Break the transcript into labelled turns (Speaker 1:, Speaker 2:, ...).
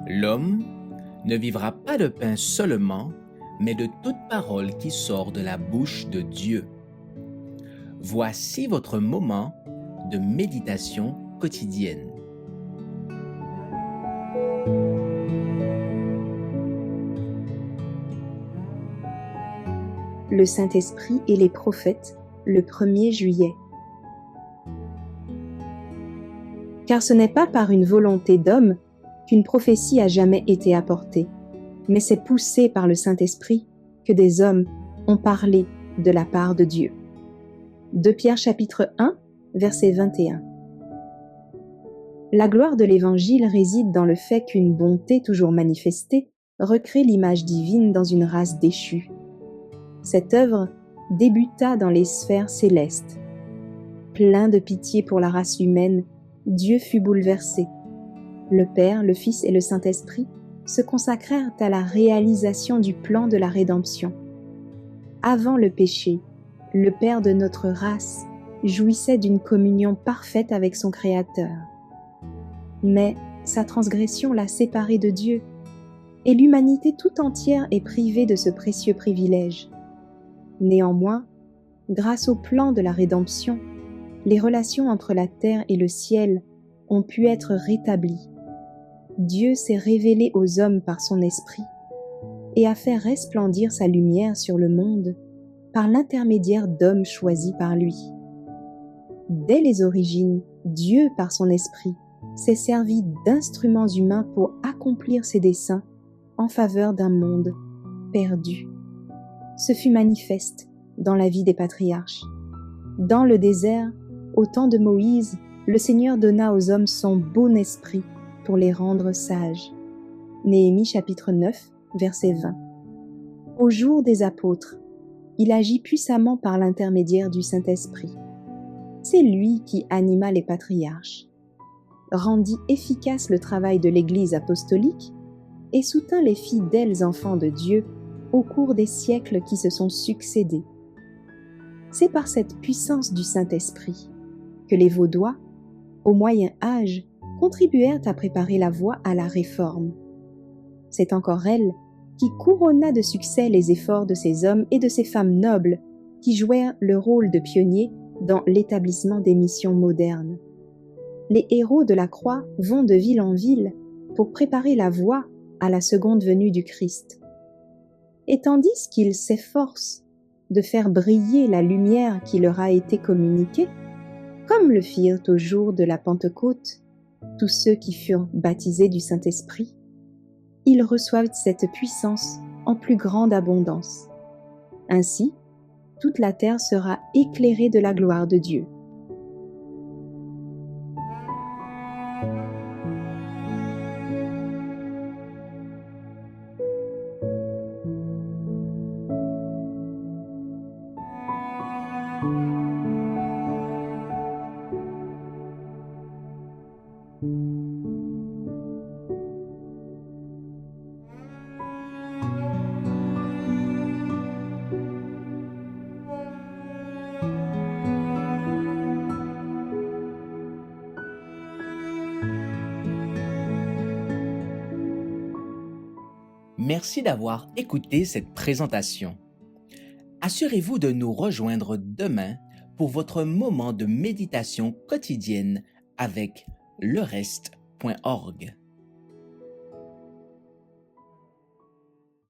Speaker 1: L'homme ne vivra pas de pain seulement, mais de toute parole qui sort de la bouche de Dieu. Voici votre moment de méditation quotidienne.
Speaker 2: Le Saint-Esprit et les prophètes, le 1er juillet. Car ce n'est pas par une volonté d'homme qu'une prophétie a jamais été apportée, mais c'est poussé par le Saint-Esprit que des hommes ont parlé de la part de Dieu. 2 Pierre chapitre 1, verset 21. La gloire de l'Évangile réside dans le fait qu'une bonté toujours manifestée recrée l'image divine dans une race déchue. Cette œuvre débuta dans les sphères célestes. Plein de pitié pour la race humaine, Dieu fut bouleversé. Le Père, le Fils et le Saint-Esprit se consacrèrent à la réalisation du plan de la rédemption. Avant le péché, le Père de notre race jouissait d'une communion parfaite avec son Créateur. Mais sa transgression l'a séparé de Dieu, et l'humanité tout entière est privée de ce précieux privilège. Néanmoins, grâce au plan de la rédemption, les relations entre la terre et le ciel ont pu être rétablies. Dieu s'est révélé aux hommes par son esprit et a fait resplendir sa lumière sur le monde par l'intermédiaire d'hommes choisis par lui. Dès les origines, Dieu, par son esprit, s'est servi d'instruments humains pour accomplir ses desseins en faveur d'un monde perdu. Ce fut manifeste dans la vie des patriarches. Dans le désert, au temps de Moïse, le Seigneur donna aux hommes son bon esprit pour les rendre sages. Néhémie chapitre 9, verset 20. Au jour des apôtres, il agit puissamment par l'intermédiaire du Saint-Esprit. C'est lui qui anima les patriarches, rendit efficace le travail de l'Église apostolique et soutint les fidèles enfants de Dieu au cours des siècles qui se sont succédés. C'est par cette puissance du Saint-Esprit que les Vaudois, au Moyen Âge, contribuèrent à préparer la voie à la Réforme. C'est encore elle qui couronna de succès les efforts de ces hommes et de ces femmes nobles qui jouèrent le rôle de pionniers dans l'établissement des missions modernes. Les héros de la croix vont de ville en ville pour préparer la voie à la seconde venue du Christ. Et tandis qu'ils s'efforcent de faire briller la lumière qui leur a été communiquée, comme le firent au jour de la Pentecôte tous ceux qui furent baptisés du Saint-Esprit, ils reçoivent cette puissance en plus grande abondance. Ainsi, toute la terre sera éclairée de la gloire de Dieu.
Speaker 1: Merci d'avoir écouté cette présentation. Assurez-vous de nous rejoindre demain pour votre moment de méditation quotidienne avec lereste.org.